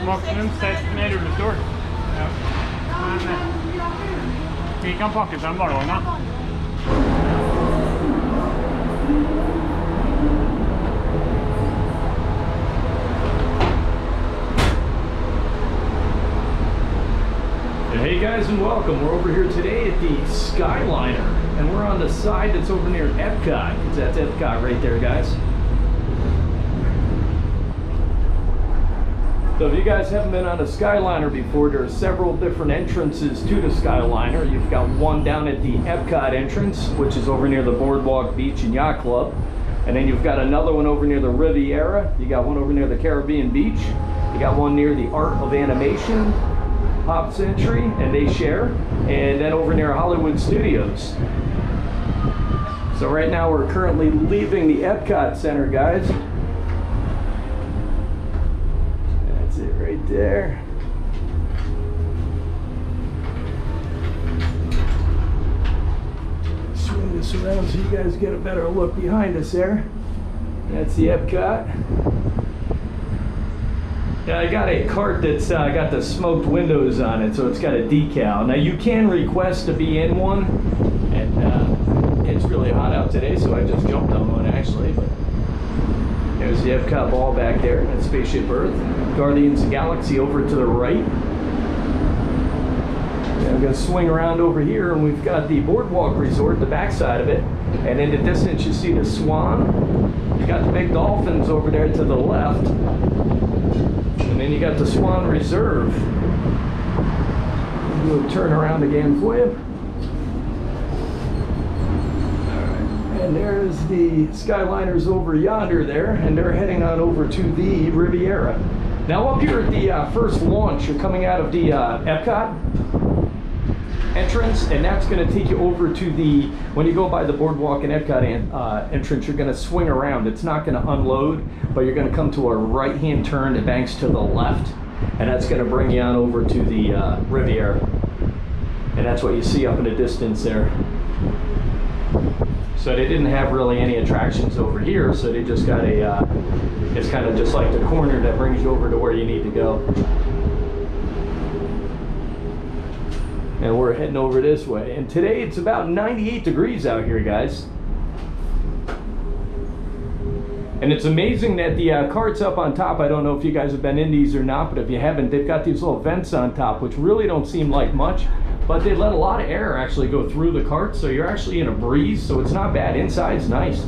Maksimum 16 i rullestol. Ja. Men vi kan pakke frem barnevogna. Hey guys, and welcome. We're over here today at the Skyliner, and we're on the side that's over near Epcot, because that's Epcot right there, guys. So if you guys haven't been on a Skyliner before, there are several different entrances to the Skyliner. You've got one down at the Epcot entrance, which is over near the Boardwalk Beach and Yacht Club. And then you've got another one over near the Riviera. You got one over near the Caribbean Beach. You got one near the Art of Animation, Pop Century, and they share. And then over near Hollywood Studios. So right now we're currently leaving the Epcot Center, guys. That's it right there. Swing this around so you guys get a better look behind us there. That's the Epcot. Yeah, I got a cart that's got the smoked windows on it, so it's got a decal. Now you can request to be in one, and it's really hot out today, so I just jumped on one actually. But there's the Epcot ball back there, and Spaceship Earth. Guardians of the Galaxy over to the right. And I'm gonna swing around over here, and we've got the Boardwalk Resort, the backside of it, and in the distance you see the Swan. You got the big dolphins over there to the left. And then you got the Swan Reserve. We'll turn around again for you. Alright, and there's the Skyliners over yonder there, and they're heading on over to the Riviera. Now up here at the first launch, you're coming out of the Epcot entrance, and that's going to take you over to the, when you go by the Boardwalk and Epcot entrance, you're going to swing around. It's not going to unload, but you're going to come to a right-hand turn that banks to the left, and that's going to bring you on over to the Riviera. And that's what you see up in the distance there. So they didn't have really any attractions over here, so they just got a, it's kind of just like the corner that brings you over to where you need to go. And we're heading over this way. And today it's about 98 degrees out here, guys. And it's amazing that the cart's up on top. I don't know if you guys have been in these or not, but if you haven't, they've got these little vents on top, which really don't seem like much, but they let a lot of air actually go through the cart, so you're actually in a breeze, so it's not bad. Inside's nice.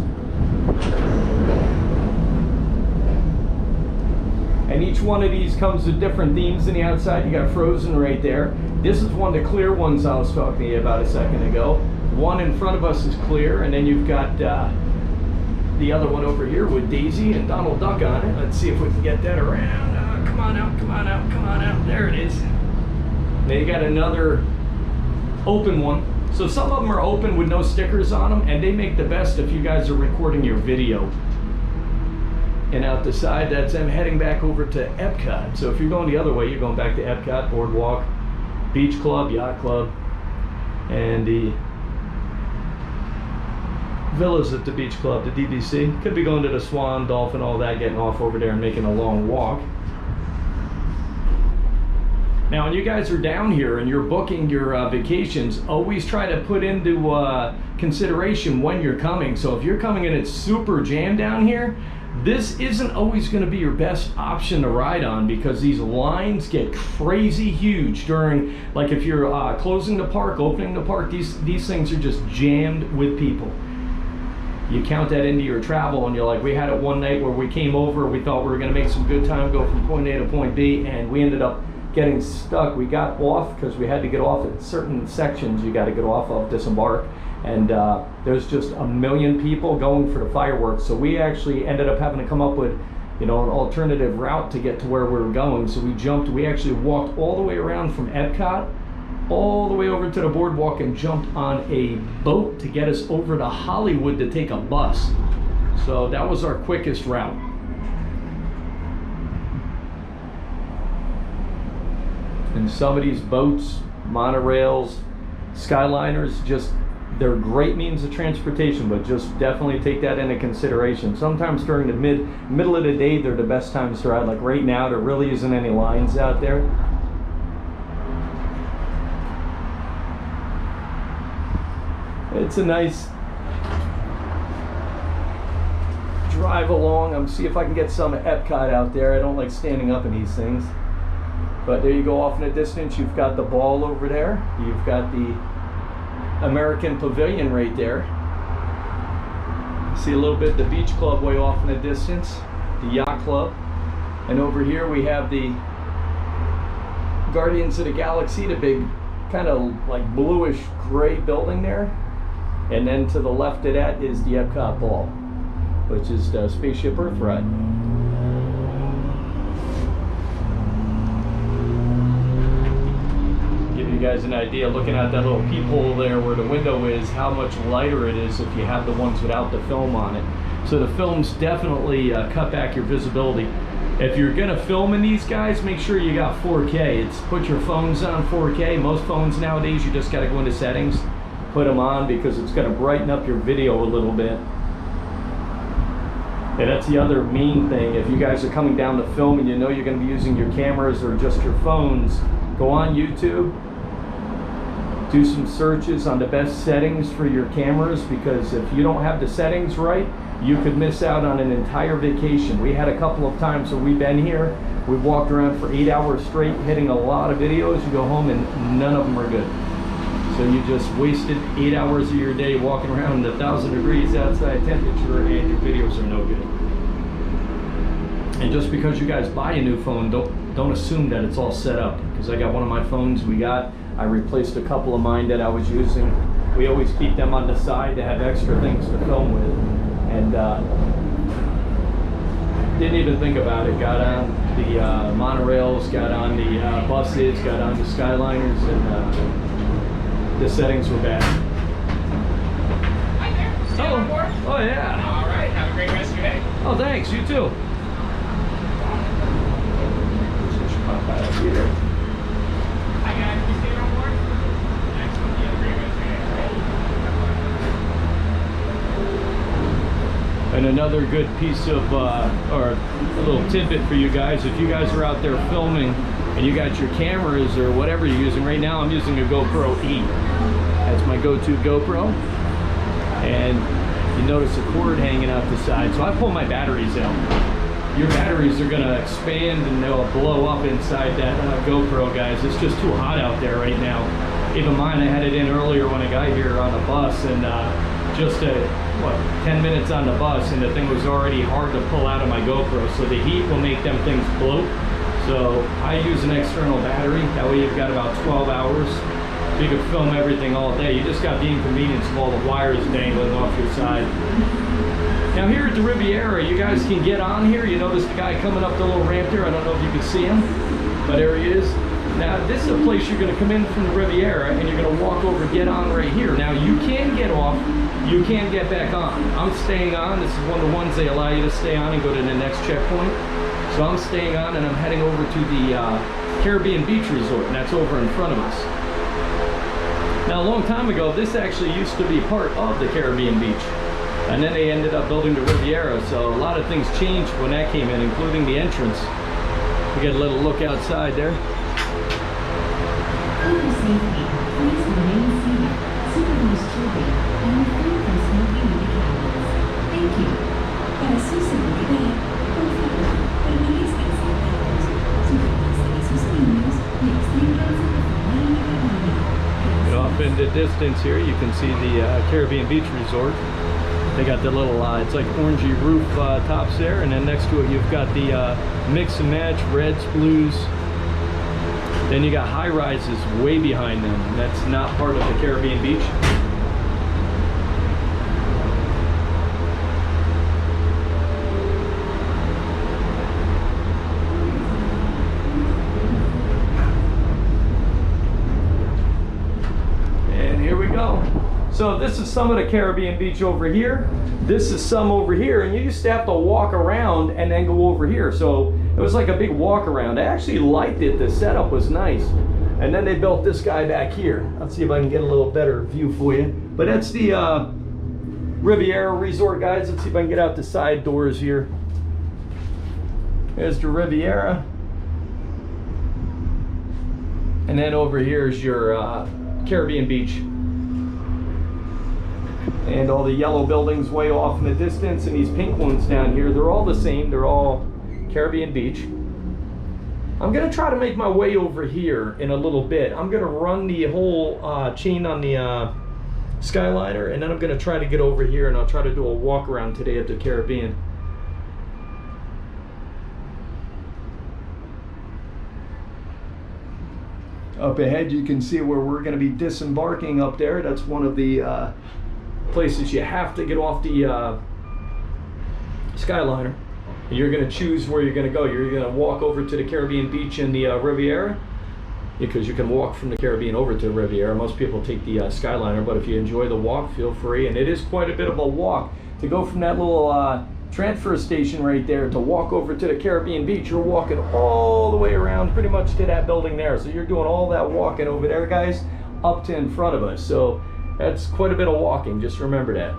And each one of these comes with different themes on the outside. You got Frozen right there. This is one of the clear ones I was talking to you about a second ago. One in front of us is clear, and then you've got the other one over here with Daisy and Donald Duck on it. Let's see if we can get that around. Come on out, come on out, come on out. There it is. Then you got another open one. So some of them are open with no stickers on them, and they make the best if you guys are recording your video. And out the side, that's them heading back over to Epcot. So if you're going the other way, you're going back to Epcot, Boardwalk, Beach Club, Yacht Club, and the villas at the Beach Club, the DVC. Could be going to the Swan, Dolphin, all that, getting off over there and making a long walk. Now, when you guys are down here and you're booking your vacations, always try to put into consideration when you're coming. So if you're coming and it's super jammed down here, this isn't always going to be your best option to ride on, because these lines get crazy huge during, like if you're closing the park, opening the park, these things are just jammed with people. You count that into your travel, and you're like, we had it one night where we came over, we thought we were going to make some good time, go from point A to point B, and we ended up getting stuck. We got off because we had to get off at certain sections you got to get off of, disembark, and there's just a million people going for the fireworks, so we actually ended up having to come up with, you know, an alternative route to get to where we were going. So we actually walked all the way around from Epcot all the way over to the boardwalk and jumped on a boat to get us over to Hollywood to take a bus. So that was our quickest route. And some of these boats, monorails, Skyliners, just They're great means of transportation, but just definitely take that into consideration. Sometimes during the middle of the day, they're the best times to ride. Like right now, there really isn't any lines out there. It's a nice drive along. I'm see if I can get some Epcot out there. I don't like standing up in these things. But there you go off in the distance. You've got the ball over there. You've got the American Pavilion right there. See a little bit the beach club way off in the distance, the yacht club. And over here we have the Guardians of the Galaxy, the big kind of like bluish gray building there. And then to the left of that is the Epcot ball, which is the Spaceship Earth ride. Give you guys an idea, looking at that little peephole there where the window is, how much lighter it is if you have the ones without the film on it. So the films definitely cut back your visibility. If you're gonna film in these guys, make sure you got 4K. It's put your phones on 4K. Most phones nowadays, you just gotta go into settings, put them on, because it's gonna brighten up your video a little bit. And that's the other main thing. If you guys are coming down to film and you know you're gonna be using your cameras or just your phones, go on YouTube, do some searches on the best settings for your cameras, because if you don't have the settings right, you could miss out on an entire vacation. We had a couple of times where we've been here, we've walked around for 8 hours straight hitting a lot of videos. You go home and none of them are good. So you just wasted 8 hours of your day walking around in 1,000 degrees outside temperature and your videos are no good. And just because you guys buy a new phone, don't assume that it's all set up. Because I got one of my phones I replaced a couple of mine that I was using. We always keep them on the side to have extra things to film with. And didn't even think about it. Got on the monorails, got on the buses, got on the Skyliners, and the settings were bad. Hi there. Still on board? Oh yeah. All right. Have a great rest of your day. Oh, thanks. You too. Hi guys. You staying on board? Excellent. You have a great rest of your day. And another good piece of, or a little tidbit for you guys, if you guys are out there filming and you got your cameras or whatever you're using, right now I'm using a GoPro 8. That's my go-to GoPro. And you notice a cord hanging out the side, so I pull my batteries out. Your batteries are gonna expand and they'll blow up inside that GoPro, guys. It's just too hot out there right now. Even mine, I had it in earlier when I got here on the bus, and just 10 minutes on the bus, and the thing was already hard to pull out of my GoPro. So the heat will make them things bloat. So I use an external battery. That way you've got about 12 hours. So you can film everything all day. You just got the inconvenience of all the wires dangling off your side. Now here at the Riviera, you guys can get on here. You notice the guy coming up the little ramp here. I don't know if you can see him, but there he is. Now this is a place you're gonna come in from the Riviera and you're gonna walk over, get on right here. Now you can get off, you can get back on. I'm staying on. This is one of the ones they allow you to stay on and go to the next checkpoint. So I'm staying on and I'm heading over to the Caribbean Beach Resort, and that's over in front of us. Now a long time ago, this actually used to be part of the Caribbean Beach. And then they ended up building the Riviera, so a lot of things changed when that came in, including the entrance. We get a little look outside there. For your safety, please remain seated, supervise children, and refrain from smoking in the cabins. Thank you. Para su seguridad, por favor, permanezcan sentados, sujétense a sus niños y absténganse de fumar en la cabina. And off in the distance here, you can see the Caribbean Beach Resort. They got the little, it's like orangey roof tops there, and then next to it you've got the mix and match, reds, blues. Then you got high rises way behind them. That's not part of the Caribbean Beach. And here we go. So this is some of the Caribbean Beach over here. This is some over here, and you used to have to walk around and then go over here. So it was like a big walk around. I actually liked it. The setup was nice. And then they built this guy back here. Let's see if I can get a little better view for you. But that's the Riviera Resort, guys. Let's see if I can get out the side doors here. There's the Riviera. And then over here is your Caribbean beach. And all the yellow buildings way off in the distance, and these pink ones down here, they're all the same. They're all Caribbean beach. I'm gonna try to make my way over here in a little bit. I'm gonna run the whole chain on the Skyliner, and then I'm gonna try to get over here, and I'll try to do a walk around today at the Caribbean. Up ahead you can see where we're gonna be disembarking up there. That's one of the places you have to get off the Skyliner. You're going to choose where you're going to go. You're going to walk over to the Caribbean beach in the Riviera, because you can walk from the Caribbean over to the Riviera. Most people take the Skyliner, but if you enjoy the walk, feel free. And it is quite a bit of a walk to go from that little transfer station right there to walk over to the Caribbean beach. You're walking all the way around pretty much to that building there. So you're doing all that walking over there, guys, up to in front of us. So that's quite a bit of walking, just remember that.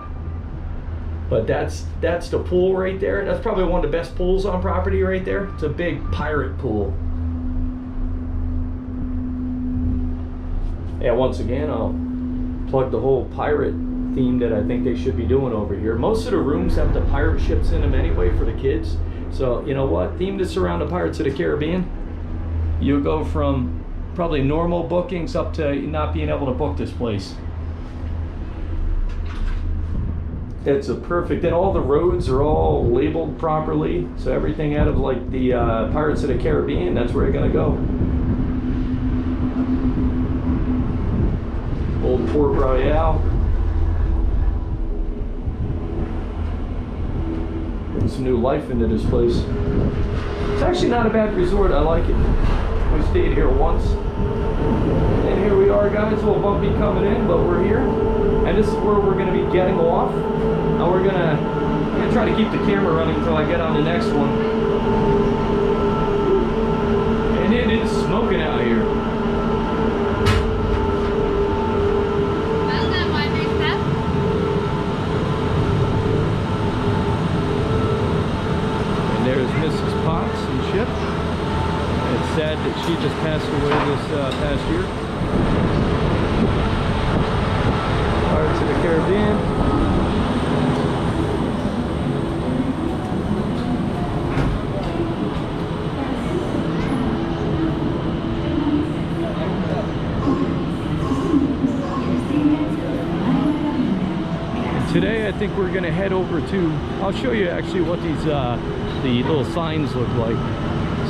But that's the pool right there. That's probably one of the best pools on property right there. It's a big pirate pool. Yeah, once again, I'll plug the whole pirate theme that I think they should be doing over here. Most of the rooms have the pirate ships in them anyway for the kids. So, you know what? Theme this around the Pirates of the Caribbean. You'll go from probably normal bookings up to not being able to book this place. It's a perfect, and all the roads are all labeled properly, so everything out of like the Pirates of the Caribbean, that's where you're gonna go. Old Port Royale. Bring some new life into this place. It's actually not a bad resort, I like it. We stayed here once. And here we are, guys, a little bumpy coming in, but we're here. And this is where we're gonna be getting off. Now I'm gonna try to keep the camera running until I get on the next one. And it is smoking out here. Well done, my big step. And there's Mrs. Potts and Chip. It's sad that she just passed away this past year. Pirates of the Caribbean. Today I think we're gonna head over to, I'll show you actually what these the little signs look like.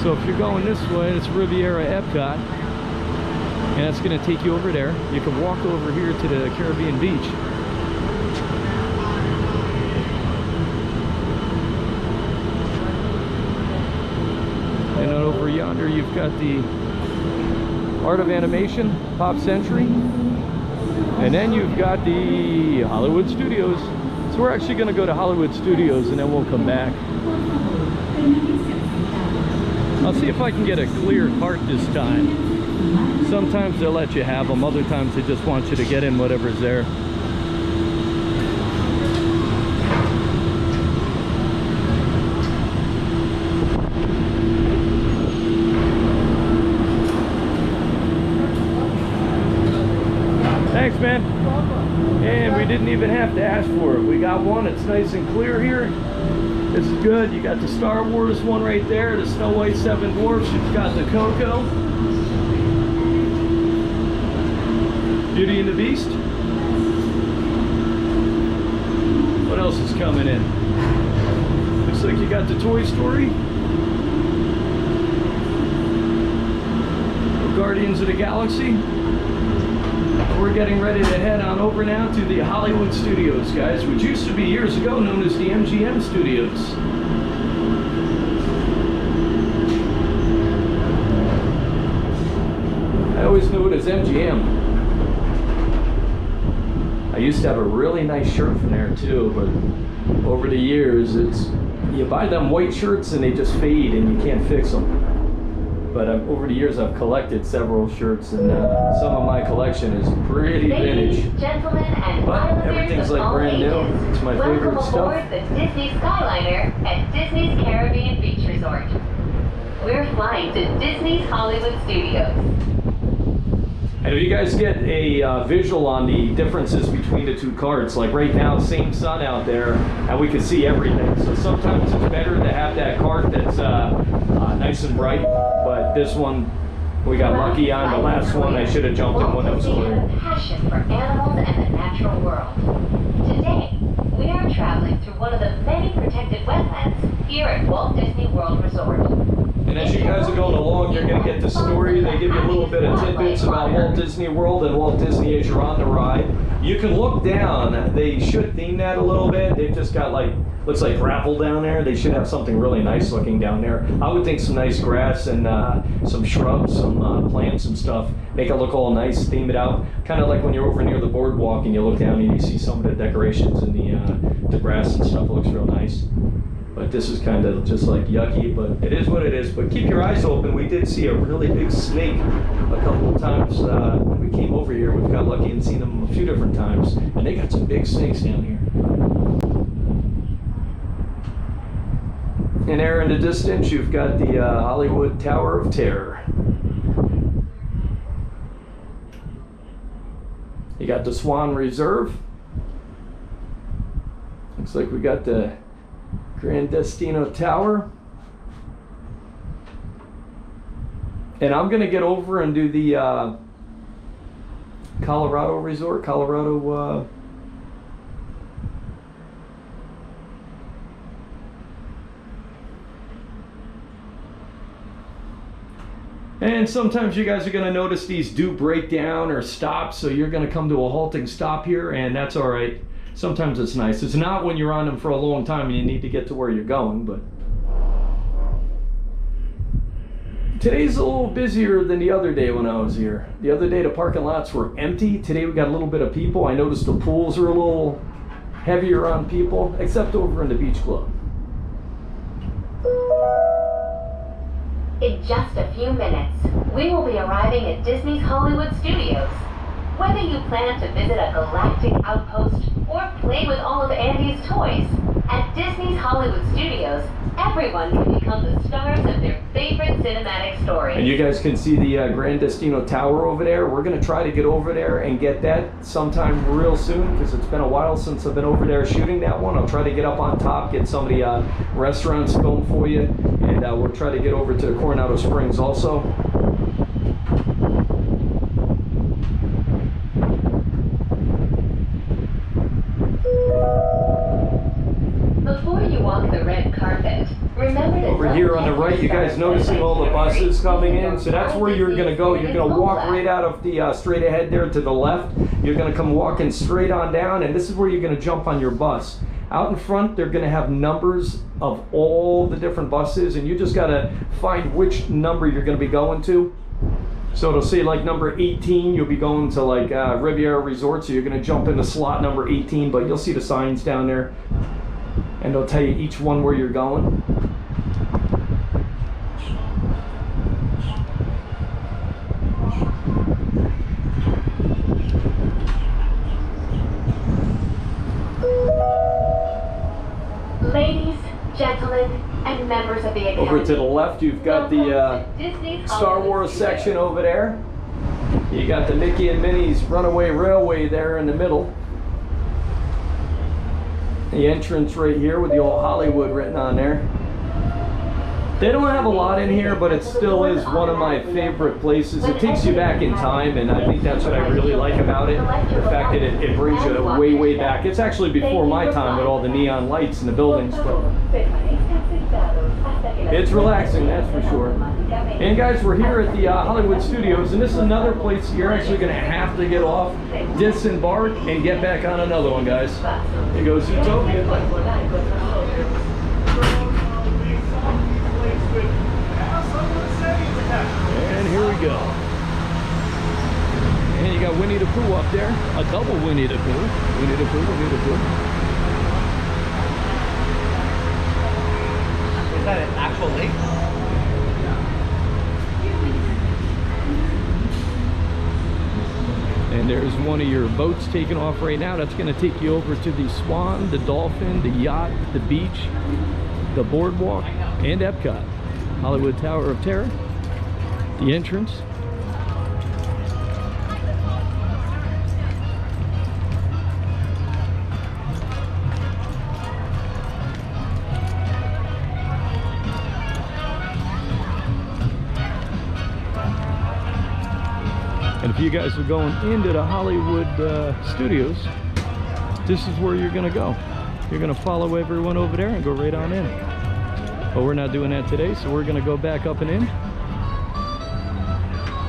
So if you're going this way, it's Riviera Epcot, and that's gonna take you over there. You can walk over here to the Caribbean beach. And then over yonder you've got the Art of Animation, Pop Century. And then you've got the Hollywood Studios. So we're actually going to go to Hollywood Studios and then we'll come back. I'll see if I can get a clear cart this time. Sometimes they'll let you have them, other times they just want you to get in whatever's there. Thanks, man. And we didn't even have to ask for it. We got one. It's nice and clear here. This is good. You got the Star Wars one right there, the Snow White 7 Dwarfs. You've got the Coco, Beauty and the Beast. What else is coming in? Looks like you got the Toy Story, Guardians of the Galaxy. We're getting ready to head on over now to the Hollywood Studios, guys, which used to be years ago known as the MGM Studios. I always knew it as MGM. I used to have a really nice shirt from there too, but over the years, you buy them white shirts and they just fade and you can't fix them. But over the years, I've collected several shirts, and some of my collection is pretty Ladies, vintage. gentlemen, and But islanders everything's of like all brand new. ages, It's my welcome favorite stuff. aboard the Disney Skyliner at Disney's Caribbean Beach Resort. We're flying to Disney's Hollywood Studios. And if you guys get a visual on the differences between the two carts, like right now, same sun out there, and we can see everything. So sometimes it's better to have that cart that's nice and bright. But this one, we got lucky on. The last one, I should have jumped in when it was Walt Disney clear. had a passion for animals and the natural world. Today, we are traveling through one of the many protected wetlands here at Walt Disney World Resort. And as you guys are going along, you're going to get the story. They give you a little bit of tidbits about Walt Disney World and Walt Disney as you're on the ride. You can look down. They should theme that a little bit. They've just got like, looks like gravel down there. They should have something really nice looking down there. I would think some nice grass and some shrubs, some plants and stuff. Make it look all nice, theme it out. Kind of like when you're over near the boardwalk and you look down and you see some of the decorations and the grass and stuff. It looks real nice. But this is kind of just like yucky, but it is what it is. But keep your eyes open. We did see a really big snake a couple of times when we came over here. We've got lucky and seen them a few different times. And they got some big snakes down here. And there in the distance, you've got the Hollywood Tower of Terror. You got the Swan Reserve. Looks like we got the Grand Destino Tower. And I'm going to get over and do the Colorado Resort, And sometimes you guys are going to notice these do break down or stop, so you're going to come to a halting stop here, and that's all right. Sometimes it's nice. It's not when you're on them for a long time and you need to get to where you're going, but today's a little busier than the other day when I was here. The other day the parking lots were empty. Today we got a little bit of people. I noticed the pools are a little heavier on people, except over in the beach club. In just a few minutes, we will be arriving at Disney's Hollywood Studios. Whether you plan to visit a galactic outpost or play with all of Andy's toys, at Disney's Hollywood Studios, everyone can become the stars of their favorite cinematic stories. And you guys can see the Grand Destino Tower over there. We're going to try to get over there and get that sometime real soon, because it's been a while since I've been over there shooting that one. I'll try to get up on top, get some of the restaurants going for you, and we'll try to get over to Coronado Springs also. Before you walk the red carpet, remember to Over here on the right, you guys noticing all the buses coming in? So that's where you're going to go. You're going to walk right out of the straight ahead there to the left. You're going to come walking straight on down, and this is where you're going to jump on your bus. Out in front, they're going to have numbers of all the different buses, and you just got to find which number you're going to be going to. So it'll say like number 18, you'll be going to like Riviera Resort, so you're going to jump into slot number 18, but you'll see the signs down there, and they'll tell you each one where you're going. Ladies, gentlemen, and members of the Academy. Over to the left, you've got the Disney's Star Hollywood Wars Studios. section over there. You got the Mickey and Minnie's Runaway Railway there in the middle. The entrance right here with the old Hollywood written on there. They don't have a lot in here, but it still is one of my favorite places. It takes you back in time, and I think that's what I really like about it. The fact that it brings you way, way back. It's actually before my time with all the neon lights in the buildings, but it's relaxing, that's for sure. And guys, we're here at the Hollywood Studios, and this is another place you're actually going to have to get off, disembark, and get back on another one, guys. Here goes Zootopia. And here we go. And you got Winnie the Pooh up there. A double Winnie the Pooh. Winnie the Pooh, Winnie the Pooh. Is that an actual lake? And there's one of your boats taking off right now. That's going to take you over to the Swan, the Dolphin, the Yacht, the beach, the boardwalk, and Epcot. Hollywood Tower of Terror, the entrance. And if you guys are going into the Hollywood studios, this is where you're gonna go. You're gonna follow everyone over there and go right on in. But we're not doing that today, so we're gonna go back up and in.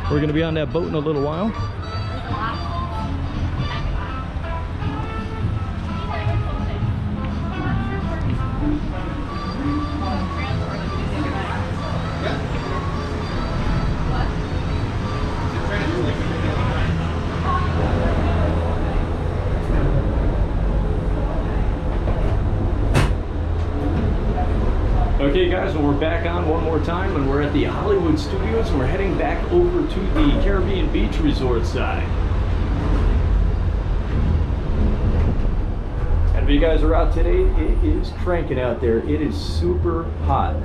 We're gonna be on that boat in a little while. Okay guys, well, we're back on one more time and we're at the Hollywood Studios and we're heading back over to the Caribbean Beach Resort side. And if you guys are out today, it is cranking out there. It is super hot.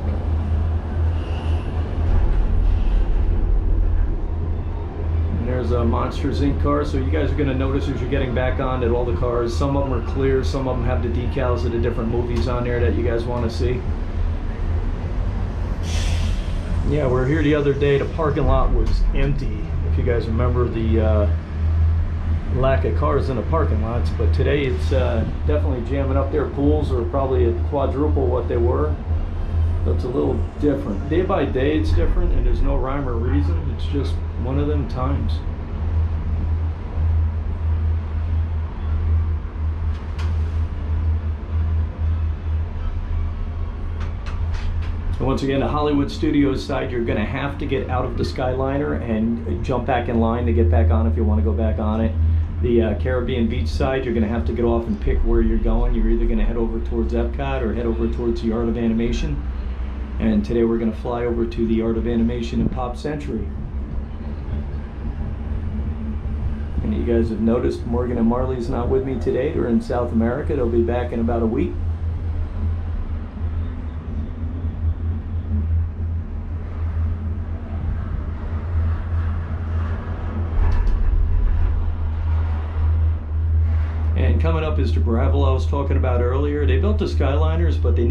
And there's a Monsters Inc. car, so you guys are going to notice as you're getting back on that all the cars, some of them are clear, some of them have the decals of the different movies on there that you guys want to see. Yeah, we were here the other day. The parking lot was empty. If you guys remember the lack of cars in the parking lots, but today it's definitely jamming up. Their pools are probably at quadruple what they were. So it's a little different. Day by day it's different, and there's no rhyme or reason. It's just one of them times. Once again, the Hollywood Studios side, you're going to have to get out of the Skyliner and jump back in line to get back on if you want to go back on it. The Caribbean Beach side, you're going to have to get off and pick where you're going. You're either going to head over towards Epcot or head over towards the Art of Animation. And today we're going to fly over to the Art of Animation in Pop Century. And you guys have noticed Morgan and Marley's not with me today. They're in South America. They'll be back in about a week. And coming up is the gravel I was talking about earlier. They built the Skyliners, but they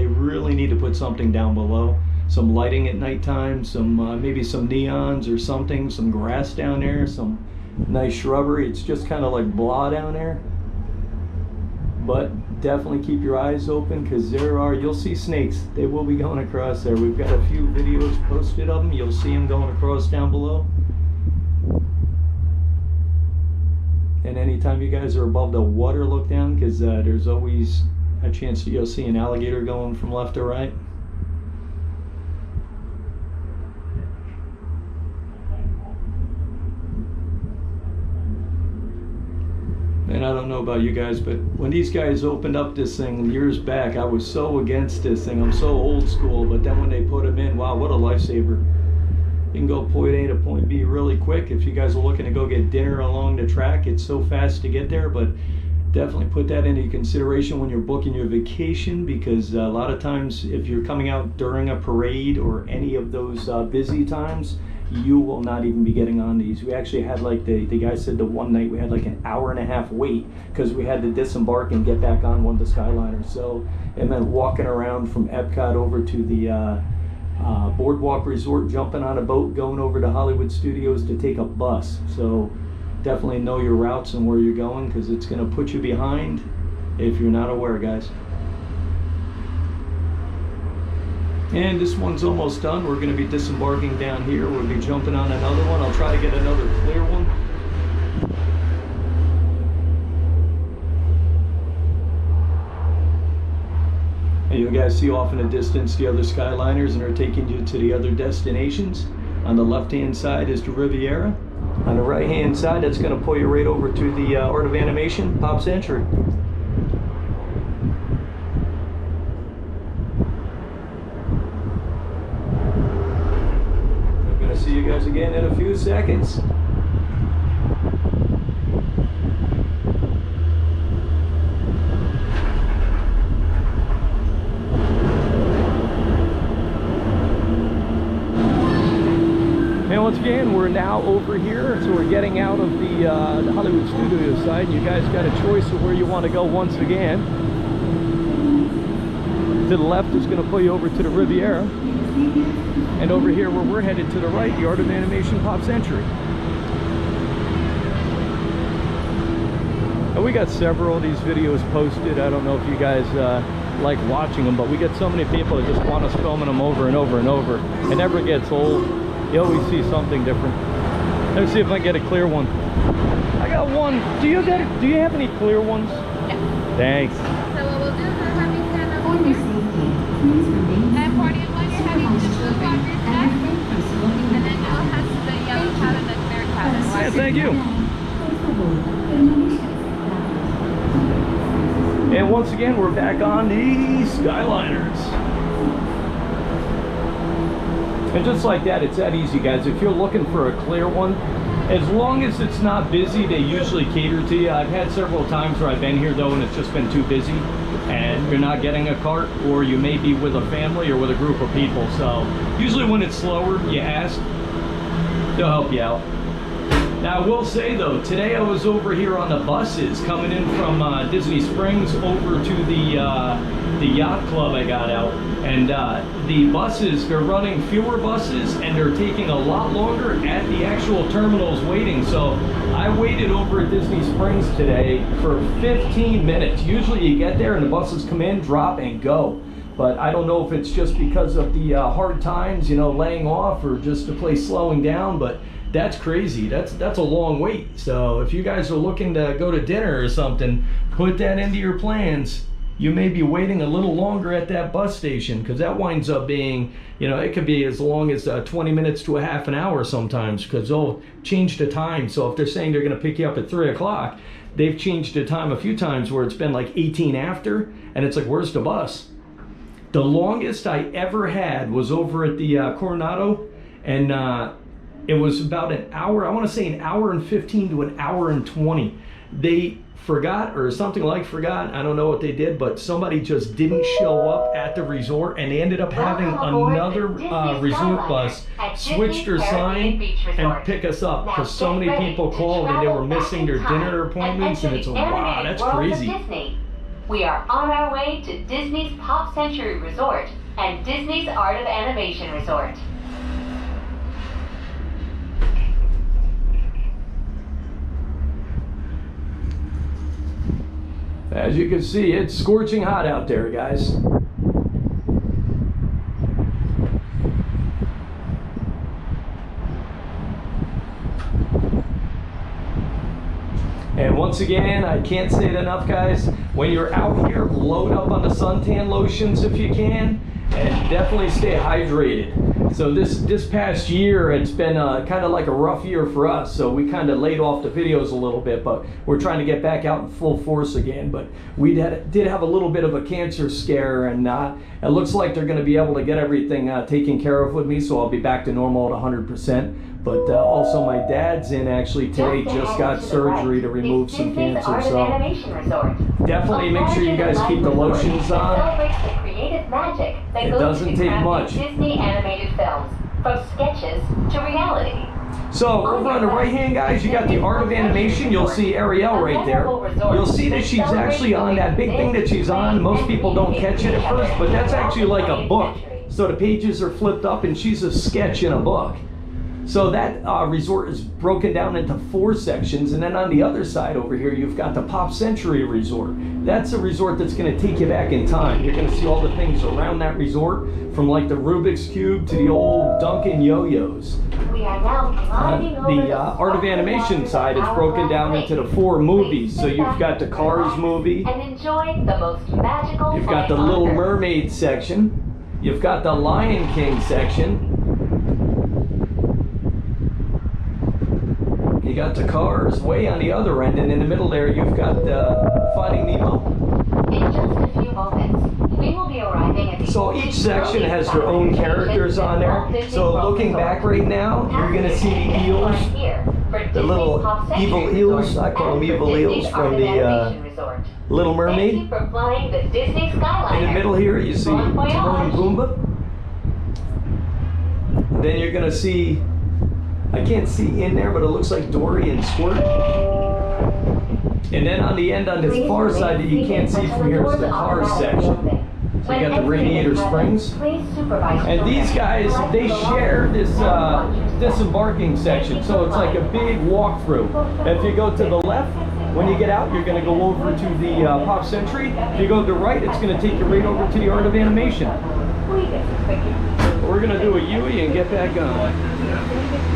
really need to put something down below. Some lighting at nighttime, some maybe some neons or something, some grass down there, some nice shrubbery. It's just kind of like blah down there. But definitely keep your eyes open, because you'll see snakes. They will be going across there. We've got a few videos posted of them. You'll see them going across down below. And anytime you guys are above the water, look down, because there's always a chance that you'll see an alligator going from left to right. And I don't know about you guys, but when these guys opened up this thing years back, I was so against this thing. I'm so old school, but then when they put them in, wow, what a lifesaver. You can go point A to point B really quick. If you guys are looking to go get dinner along the track, it's so fast to get there, but definitely put that into consideration when you're booking your vacation, because a lot of times if you're coming out during a parade or any of those busy times, you will not even be getting on these. We actually had, like the guy said, the one night we had like an hour-and-a-half wait because we had to disembark and get back on one of the Skyliners. So it meant walking around from Epcot over to the Boardwalk Resort, jumping on a boat, going over to Hollywood Studios to take a bus. So definitely know your routes and where you're going, because it's going to put you behind if you're not aware, guys. And this one's almost done. We're going to be disembarking down here. We'll be jumping on another one. I'll try to get another clear one. And you guys see off in the distance the other Skyliners, and they're taking you to the other destinations. On the left-hand side is the Riviera. On the right-hand side, that's going to pull you right over to the Art of Animation, Pop Century. I'm going to see you guys again in a few seconds. once again, we're now over here, so we're getting out of the Hollywood Studios side. You guys got a choice of where you want to go once again. To the left is going to pull you over to the Riviera. And over here where we're headed to the right, the Art of Animation Pop Century. And we got several of these videos posted. I don't know if you guys like watching them, but we get so many people that just want us filming them over and over and over. It never gets old. You always see something different. Let's see if I can get a clear one. I got one. Do you have any clear ones? Yeah. Thanks. So what we'll do is we'll have you stand over For your here. safety, please remain And for the one you're having to supervise move on children your and neck. refrain from smoking And then you'll have the yellow tab and the clear tab. Yeah, thank you. Por favor, permaneça sentado. And once again, we're back on the Skyliners. And just like that, it's that easy, guys. If you're looking for a clear one, as long as it's not busy, they usually cater to you. I've had several times where I've been here, though, and it's just been too busy, and you're not getting a cart, or you may be with a family or with a group of people. So usually when it's slower, you ask, they'll help you out. Now, I will say, though, today I was over here on the buses coming in from Disney Springs over to the yacht club I got out. And the buses, they're running fewer buses and they're taking a lot longer at the actual terminals waiting. So I waited over at Disney Springs today for 15 minutes. Usually you get there and the buses come in, drop, and go. But I don't know if it's just because of the hard times, you know, laying off, or just the place slowing down, but that's crazy. That's a long wait. So if you guys are looking to go to dinner or something, put that into your plans. You may be waiting a little longer at that bus station, because that winds up being, you know, it could be as long as 20 minutes to a half an hour sometimes, because they'll change the time. So if they're saying they're going to pick you up at 3 o'clock, they've changed the time a few times where it's been like 18 after, and it's like, where's the bus? The longest I ever had was over at the Coronado, and it was about an hour. I want to say an hour and 15 to an hour and 20. They forgot, or something like forgot, I don't know what they did, but somebody just didn't show up at the resort, and they ended up having another resort bus switch their sign and pick us up, because so many people called and they were missing their dinner appointments, and it's wow, that's crazy. We are on our way to Disney's Pop Century Resort and Disney's Art of Animation Resort. As you can see, it's scorching hot out there, guys. And once again, I can't say it enough, guys. When you're out here, load up on the suntan lotions if you can, and definitely stay hydrated. So this past year, it's been kind of like a rough year for us. So we kind of laid off the videos a little bit, but we're trying to get back out in full force again. But we did have a little bit of a cancer scare, and it looks like they're going to be able to get everything taken care of with me. So I'll be back to normal at 100%. But also my dad's in actually today, just got surgery to remove some cancer. So definitely make sure you guys keep the lotions on. It doesn't take much. Disney animated films, from sketches to reality. So over on the right hand, guys, you got the Art of Animation. You'll see Ariel right there. You'll see that she's actually on that big thing that she's on. Most people don't catch it at first, but that's actually like a book. So the pages are flipped up and she's a sketch in a book. So that resort is broken down into 4 sections, and then on the other side over here, you've got the Pop Century Resort. That's a resort that's going to take you back in time. You're going to see all the things around that resort, from like the Rubik's Cube to the old Duncan yo-yos. We are now gliding over The Art of Animation side is broken down into the 4 movies. So you've got the Cars movie, and enjoy the most magical. you've got the Little Mermaid section, you've got the Lion King section, you got the Cars way on the other end, and in the middle there you've got Finding Nemo. In just a few moments, we will be arriving at the So each section has their own characters on there. So looking back right now, you're going to see the eels, the little evil eels. I call them evil eels from the Little Mermaid. Thank you for flying the Disney Skyliner. In the middle here, you see Timon and Pumbaa. Then you're going to see I can't see in there, but it looks like Dory and Squirt. And then on the end, on this far side that you can't see from here, is the car section. So you got the radiator springs. And these guys, they share this disembarking section. So it's like a big walkthrough. If you go to the left, when you get out, you're going to go over to the Pop Century. If you go to the right, it's going to take you right over to the Art of Animation. We're going to do a Yui and get back on.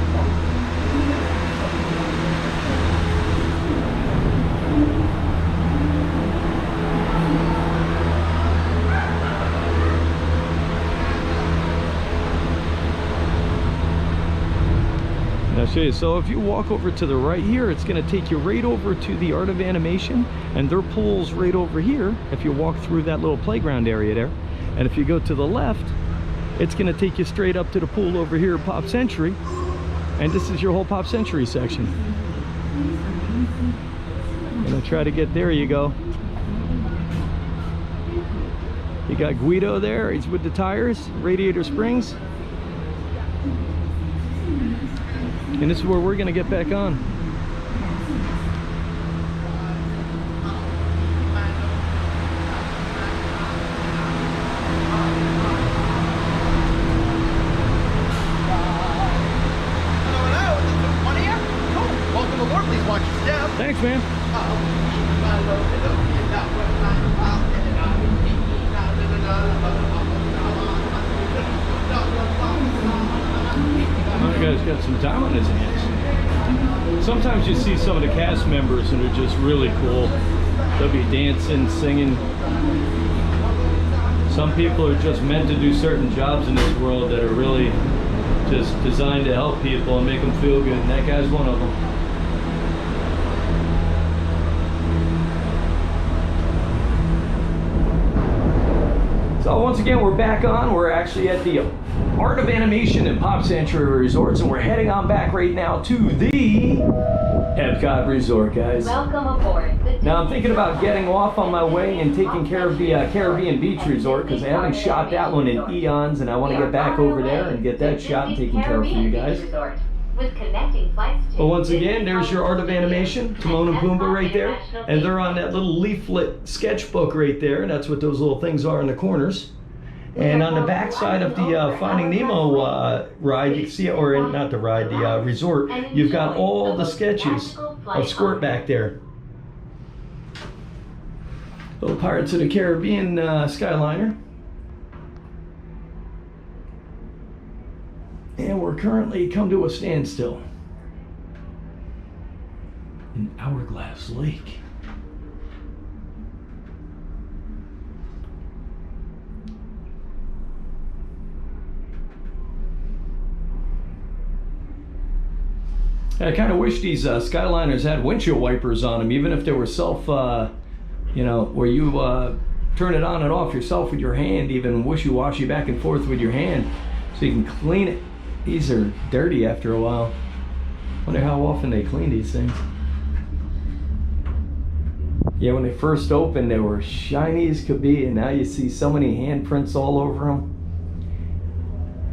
I'll show you. So if you walk over to the right here, it's going to take you right over to the Art of Animation, and their pool's right over here if you walk through that little playground area there. And if you go to the left, it's going to take you straight up to the pool over here at Pop Century, and this is your whole Pop Century section. Gonna try to get there. You go. You got Guido there, he's with the tires, Radiator Springs. And this is where we're going to get back on. Welcome aboard. Please watch your step. Thanks, man. That guy's got some time on his hands. Sometimes you see some of the cast members and they're just really cool. They'll be dancing, singing. Some people are just meant to do certain jobs in this world that are really just designed to help people and make them feel good, and that guy's one of them. So once again, we're back on. We're actually at the Art of Animation and Pop Century Resorts, and we're heading on back right now to the Epcot Resort, guys. Welcome aboard. Now I'm thinking about getting off on my way and taking care of the Caribbean Beach Resort, because I haven't shot that one in eons, and I want to get back over there and get that shot and taken care of for you guys. With connecting flights to But once again, there's your Art of Animation, Timon and Pumbaa right there, and they're on that little leaflet sketchbook right there. That's what those little things are in the corners. And on the back side of the Finding Nemo ride, you can see, or not the ride, the resort, you've got all the sketches of Squirt back there. Little Pirates of the Caribbean Skyliner. And we're currently come to a standstill in Hourglass Lake. I kind of wish these Skyliners had windshield wipers on them, even if they were self, you know, where you turn it on and off yourself with your hand, even wishy-washy back and forth with your hand, so you can clean it. These are dirty after a while. Wonder how often they clean these things. Yeah, when they first opened, they were shiny as could be, and now you see so many handprints all over them.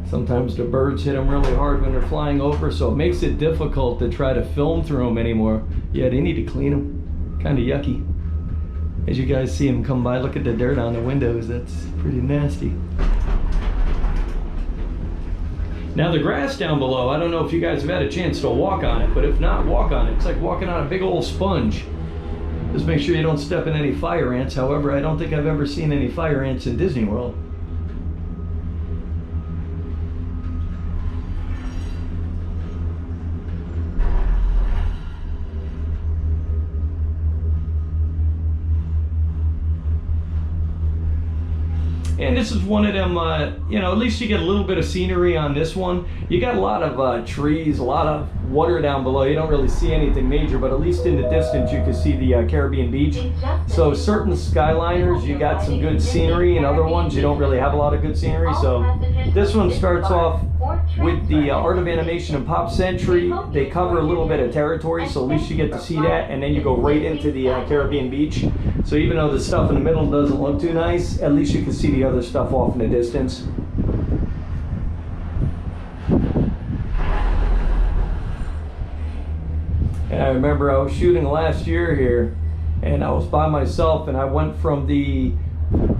Sometimes the birds hit them really hard when they're flying over, so it makes it difficult to try to film through them anymore. Yeah, they need to clean them. Kind of yucky. As you guys see them come by, look at the dirt on the windows. That's pretty nasty. Now the grass down below, I don't know if you guys have had a chance to walk on it, but if not, walk on it. It's like walking on a big old sponge. Just make sure you don't step in any fire ants. However, I don't think I've ever seen any fire ants in Disney World. And this is one of them, you know, at least you get a little bit of scenery on this one. You got a lot of trees, a lot of water down below. You don't really see anything major, but at least in the distance you can see the Caribbean beach. So certain Skyliners, you got some good scenery, and other ones you don't really have a lot of good scenery. So this one starts off with the Art of Animation and Pop Century. They cover a little bit of territory, so at least you get to see that, and then you go right into the Caribbean beach. So even though the stuff in the middle doesn't look too nice, at least you can see the other stuff off in the distance. remember I was shooting last year here, and I was by myself, and I went from the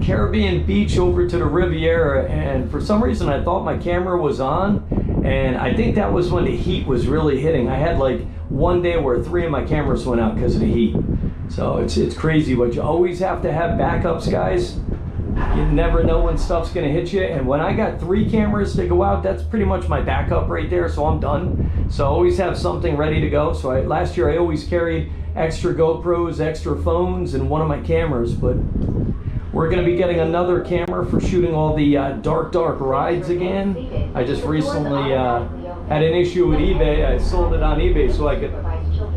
Caribbean beach over to the Riviera, and for some reason I thought my camera was on, and I think that was when the heat was really hitting. I had like one day where 3 of my cameras went out because of the heat. So it's crazy, but you always have to have backups, guys. You never know when stuff's gonna hit you, and when I got 3 cameras to go out, that's pretty much my backup right there, so I'm done. So I always have something ready to go. So last year I always carried extra GoPros, extra phones, and one of my cameras, but we're going to be getting another camera for shooting all the dark rides again. I just recently had an issue with eBay. I sold it on eBay so I could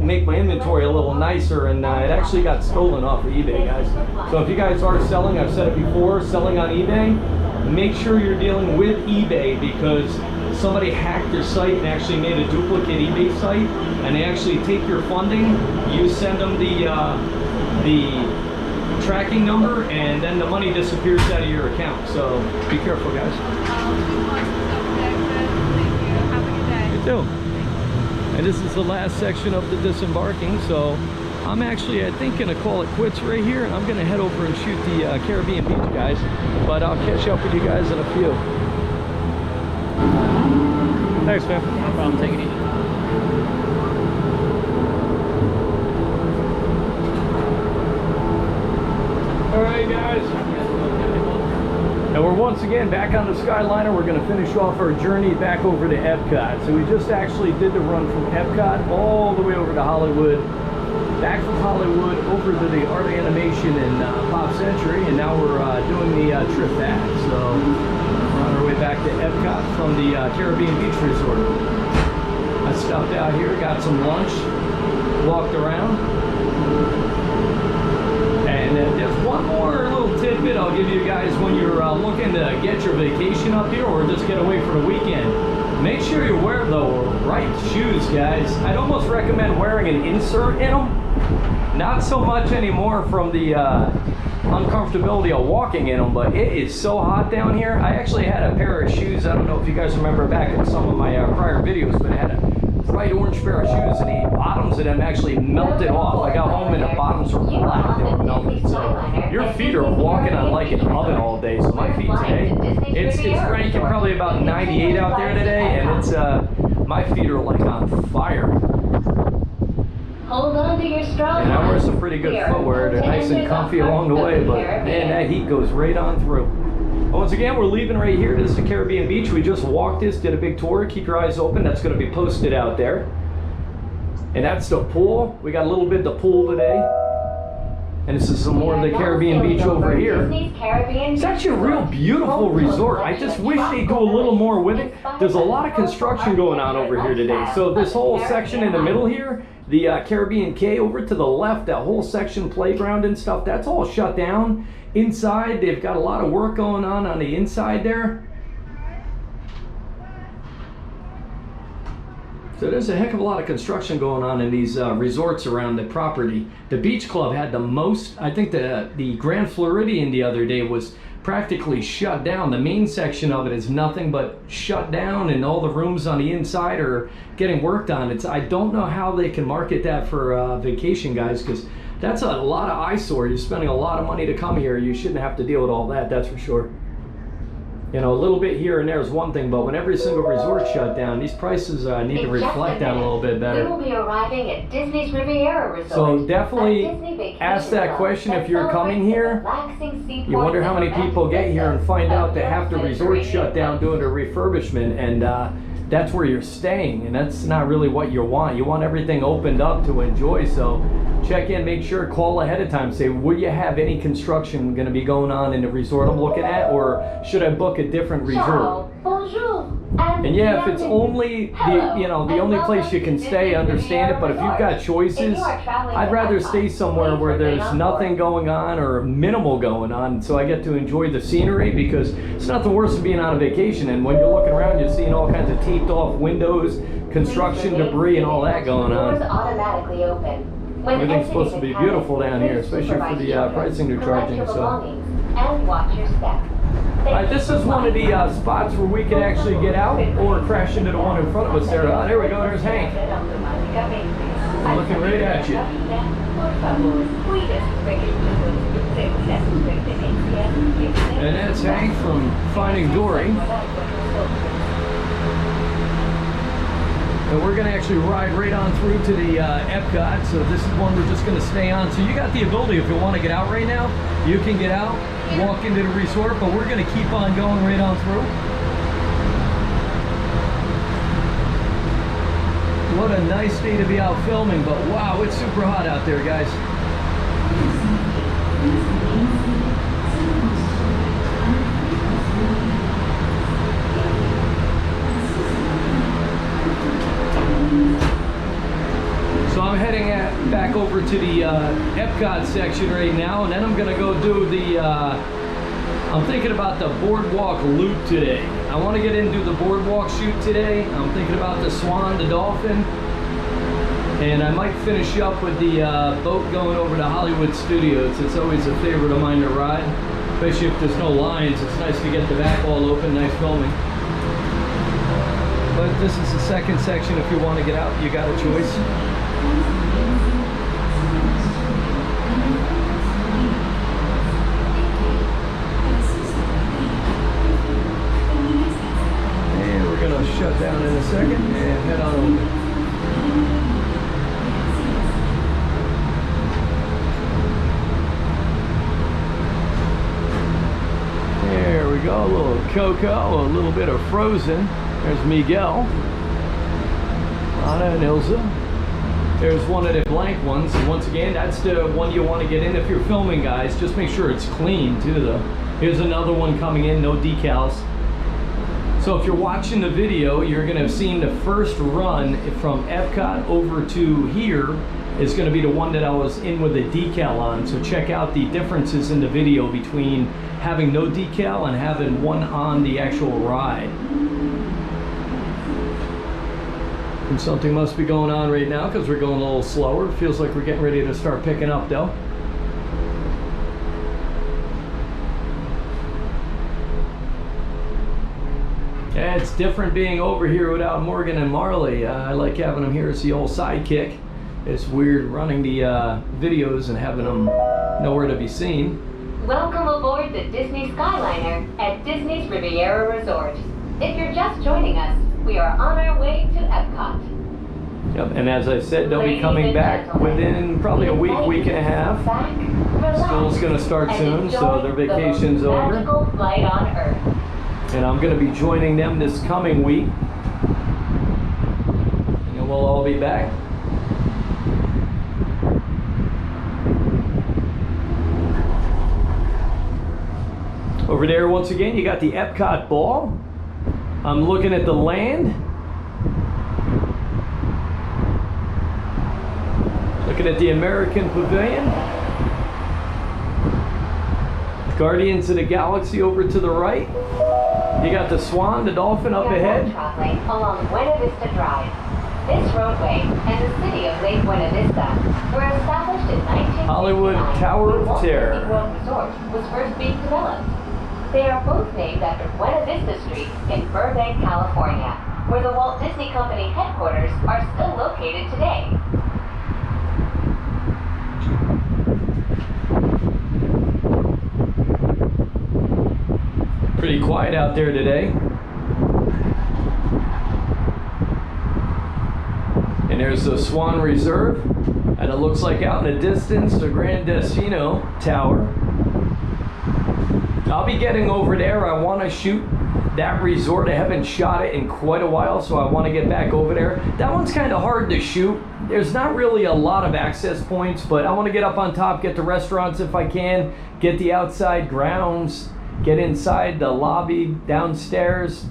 make my inventory a little nicer, and it actually got stolen off of eBay, guys. So if you guys are selling, I've said it before, selling on eBay, make sure you're dealing with eBay, because somebody hacked your site and actually made a duplicate eBay site, and they actually take your funding, you send them the tracking number, and then the money disappears out of your account. So be careful, guys. Thank you. Have a good day. You too. And this is the last section of the disembarking, so I'm actually, I think, gonna call it quits right here, and I'm gonna head over and shoot the Caribbean beach, guys. But I'll catch up with you guys in a few. Thanks, man. No problem. Take it easy. Alright, guys. And we're once again back on the Skyliner. We're going to finish off our journey back over to Epcot. So we just actually did the run from Epcot all the way over to Hollywood, back from Hollywood over to the Art Animation and Pop Century, and now we're doing the trip back. So we're on our way back to Epcot from the Caribbean Beach Resort. I stopped out here, got some lunch, walked around. And just one more little tidbit I'll give you guys when you're looking to get your vacation up here or just get away for the weekend. Make sure you wear the right shoes, guys. I'd almost recommend wearing an insert in them. Not so much anymore from the uncomfortability of walking in them, but it is so hot down here. I actually had a pair of shoes. I don't know if you guys remember back in some of my prior videos, but I had a bright orange pair of shoes, and the bottoms of them actually melted off. I got home and the bottoms were black. They were melted. So your feet are walking on like an oven all day. So my feet today, it's ranking probably about 98 out there today, and it's my feet are like on fire. Hold on to your strong And I wear some pretty good footwear. They're nice and comfy along the way, but man, that heat goes right on through. Once again, we're leaving right here. This is the Caribbean Beach. We just walked this, did a big tour. Keep your eyes open. That's going to be posted out there. And that's the pool. We got a little bit of the pool today. And this is some more of the Caribbean Beach over here. It's actually a real beautiful resort. I just wish they'd do a little more with it. There's a lot of construction going on over here today. So this whole section in the middle here, the Caribbean Cay over to the left, that whole section, playground and stuff, that's all shut down. Inside, they've got a lot of work going on the inside there. So there's a heck of a lot of construction going on in these resorts around the property. The Beach Club had the most. I think the Grand Floridian the other day was practically shut down. The main section of it is nothing but shut down, and all the rooms on the inside are getting worked on. I don't know how they can market that for vacation, guys, because that's a lot of eyesore. You're spending a lot of money to come here. You shouldn't have to deal with all that, that's for sure. You know, a little bit here and there is one thing, but when every single resort shut down, these prices need to reflect that a little bit better. We will be arriving at Disney's Riviera Resort. So definitely ask that question if you're coming here. You wonder how many people get here and find out that half the resort shut down doing a refurbishment, and that's where you're staying, and that's not really what you want. You want everything opened up to enjoy, so check in, make sure, call ahead of time, say, will you have any construction going to be going on in the resort I'm looking at, or should I book a different resort? And yeah, if it's only the only place you can stay, understand it, but if you've got choices, I'd rather stay somewhere where there's nothing going on or minimal going on, so I get to enjoy the scenery, because it's not the worst of being on a vacation, and when you're looking around, you're seeing all kinds of taped off windows, construction debris, and all that going on. Everything's supposed to be beautiful down here, especially for the pricing they're charging. So, and watch your step. alright, this is one of the spots where we can actually get out or crash into the one in front of us there. Oh, there we go, there's Hank. Looking right at you. And that's Hank from Finding Dory. And we're going to actually ride right on through to the Epcot. So this is one we're just going to stay on. So you got the ability, if you want to get out right now, you can get out, walk into the resort, but we're going to keep on going right on through. What a nice day to be out filming, but wow, it's super hot out there, guys. So I'm heading back over to the Epcot section right now, and then I'm gonna go do the, I'm thinking about the boardwalk loop today. I wanna get into the boardwalk shoot today. I'm thinking about the Swan, the Dolphin, and I might finish up with the boat going over to Hollywood Studios. It's always a favorite of mine to ride, especially if there's no lines. It's nice to get the back wall open, nice filming. But this is the second section. If you want to get out, you got a choice. And we're going to shut down in a second and head on over. There we go, a little Coco, a little bit of Frozen. There's Miguel, Anna and Ilsa. There's one of the blank ones. And once again, that's the one you want to get in if you're filming, guys. Just make sure it's clean too, though. Here's another one coming in, no decals. So if you're watching the video, you're going to have seen the first run from Epcot over to here is going to be the one that I was in with a decal on. So check out the differences in the video between having no decal and having one on the actual ride. And something must be going on right now because we're going a little slower. It feels like we're getting ready to start picking up though. Yeah, it's different being over here without Morgan and Marley. I like having them here as the old sidekick. It's weird running the videos and having them nowhere to be seen. Welcome aboard the Disney Skyliner at Disney's Riviera Resort. If you're just joining us, we are on our way to Epcot. Yep, and as I said, they'll be coming back within probably a week, week and a half. School's going to start soon, so their vacation's over. Magical flight on Earth. And I'm going to be joining them this coming week. And we'll all be back. Over there, once again, you got the Epcot ball. I'm looking at the land. Looking at the American Pavilion. Guardians of the Galaxy over to the right. You got the Swan, the Dolphin up ahead. Traveling along Buena Vista Drive. This roadway and the city of Lake Buena Vista were established in 1969 Hollywood Tower when of Walt Terror. Disney World Resort was first being developed. They are both named after Buena Vista Street in Burbank, California, where the Walt Disney Company headquarters are still located today. Pretty quiet out there today. And there's the Swan Reserve. And it looks like out in the distance, the Grand Destino Tower. I'll be getting over there. I want to shoot that resort. I haven't shot it in quite a while, so I want to get back over there. That one's kind of hard to shoot. There's not really a lot of access points, but I want to get up on top, get the restaurants if I can, get the outside grounds, get inside the lobby, downstairs.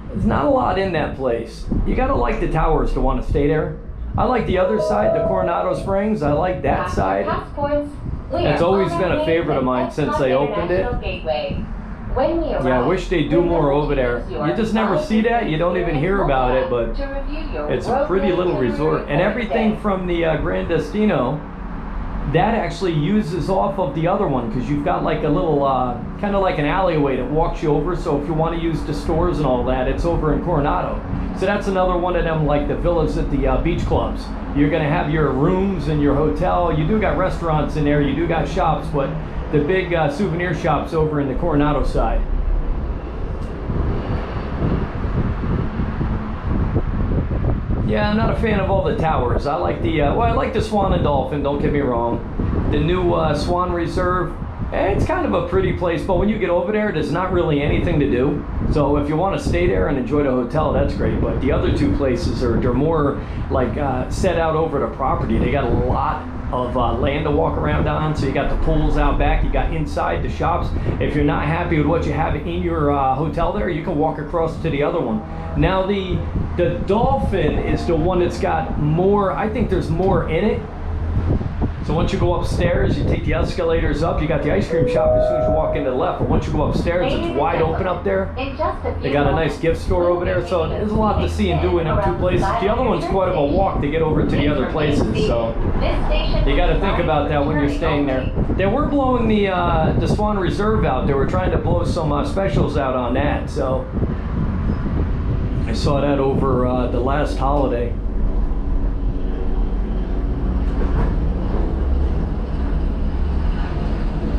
There's not a lot in that place. You gotta like the towers to want to stay there. I like the other side, the Coronado Springs. I like that side. It's always been a favorite of mine since they opened it. Yeah, I wish they'd do more over there. You just never see that. You don't even hear about it, but it's a pretty little resort. And everything from the Grand Destino that actually uses off of the other one because you've got like a little, kind of like an alleyway that walks you over. So if you want to use the stores and all that, it's over in Coronado. So that's another one of them, like the villas at the beach clubs. You're going to have your rooms and your hotel. You do got restaurants in there. You do got shops, but the big souvenir shops over in the Coronado side. Yeah, I'm not a fan of all the towers. I like the, well, I like the Swan and Dolphin, don't get me wrong. The new Swan Reserve, it's kind of a pretty place, but when you get over there, there's not really anything to do. So if you want to stay there and enjoy the hotel, that's great. But the other two places they're more like set out over the property. They got a lot of land to walk around on. So you got the pools out back, you got inside the shops. If you're not happy with what you have in your hotel there, you can walk across to the other one. Now the Dolphin is the one that's got more, I think there's more in it. So once you go upstairs, you take the escalators up, you got the ice cream shop as soon as you walk into the left, but once you go upstairs, it's wide open up there. They got a nice gift store over there, so there's a lot to see and do in them two places. The other one's quite of a walk to get over to the other places, so you got to think about that when you're staying there. They were blowing the Swan Reserve out. They were trying to blow some specials out on that, so I saw that over the last holiday.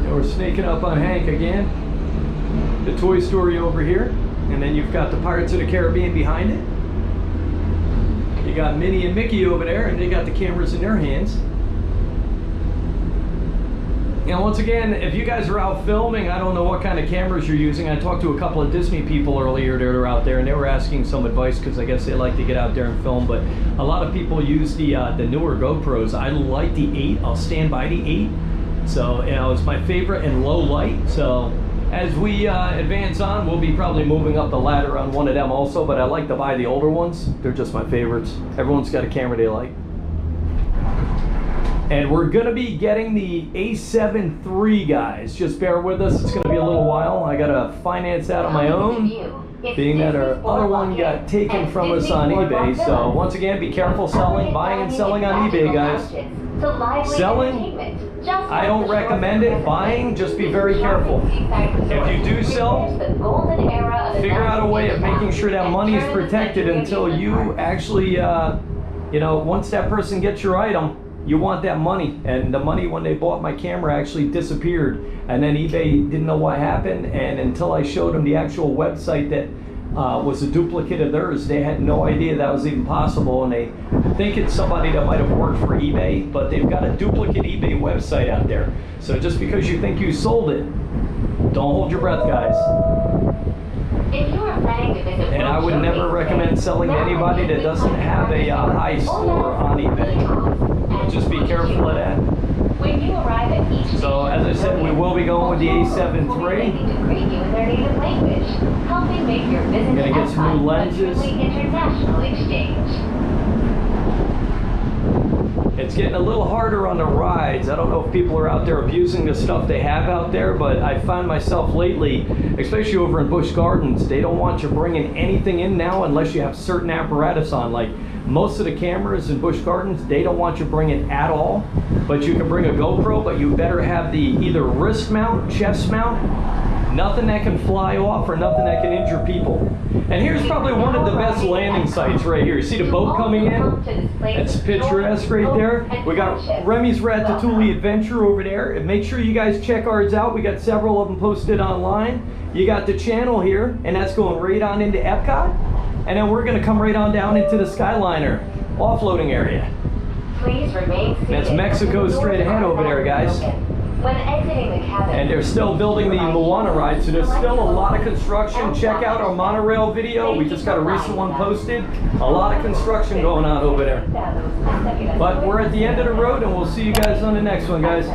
We're sneaking up on Hank again. The Toy Story over here. And then you've got the Pirates of the Caribbean behind it. You got Minnie and Mickey over there, and they got the cameras in their hands. You know, once again, if you guys are out filming, I don't know what kind of cameras you're using. I talked to a couple of Disney people earlier that are out there, and they were asking some advice because I guess they like to get out there and film. But a lot of people use the newer GoPros. I like the 8. I'll stand by the 8. So, you know, it's my favorite in low light. So as we advance on, we'll be probably moving up the ladder on one of them also, but I like to buy the older ones. They're just my favorites. Everyone's got a camera they like. And we're gonna be getting the A7 III, guys. Just bear with us, it's gonna be a little while. I gotta finance that on my own, being that our other one got taken from us on eBay. So once again, be careful buying and selling on eBay, guys. Selling, I don't recommend it. Buying, just be very careful. If you do sell, figure out a way of making sure that money is protected until you actually, you know, once that person gets your item, you want that money. And the money when they bought my camera actually disappeared. And then eBay didn't know what happened. And until I showed them the actual website that was a duplicate of theirs, they had no idea that was even possible. And they think it's somebody that might have worked for eBay, but they've got a duplicate eBay website out there. So just because you think you sold it, don't hold your breath, guys. If you are planning to visit, and I would never recommend selling to anybody that doesn't have a high score on eBay. Just be careful of that. When you arrive at each so as I said, we will be going with the A7 III. to greet you in their native language, helping make your visit I'm gonna get some new lenses. a truly international exchange. It's getting a little harder on the rides. I don't know if people are out there abusing the stuff they have out there, but I find myself lately, especially over in Busch Gardens, they don't want you bringing anything in now unless you have certain apparatus on. Like most of the cameras in Busch Gardens, they don't want you bringing at all, but you can bring a GoPro, but you better have the either wrist mount, chest mount, nothing that can fly off or nothing that can injure people. And here's probably one of the best landing sites right here. You see the boat coming in? That's picturesque right there. We got Remy's Ratatouille Adventure over there. And make sure you guys check ours out. We got several of them posted online. You got the channel here, and that's going right on into Epcot. And then we're going to come right on down into the Skyliner offloading area. Please remain seated. That's Mexico straight ahead over there, guys. When exiting the cabin, And they're still building the Moana ride, so there's still a lot of construction. Check out our monorail video. We just got a recent one posted. A lot of construction going on over there. But we're at the end of the road, and we'll see you guys on the next one, guys.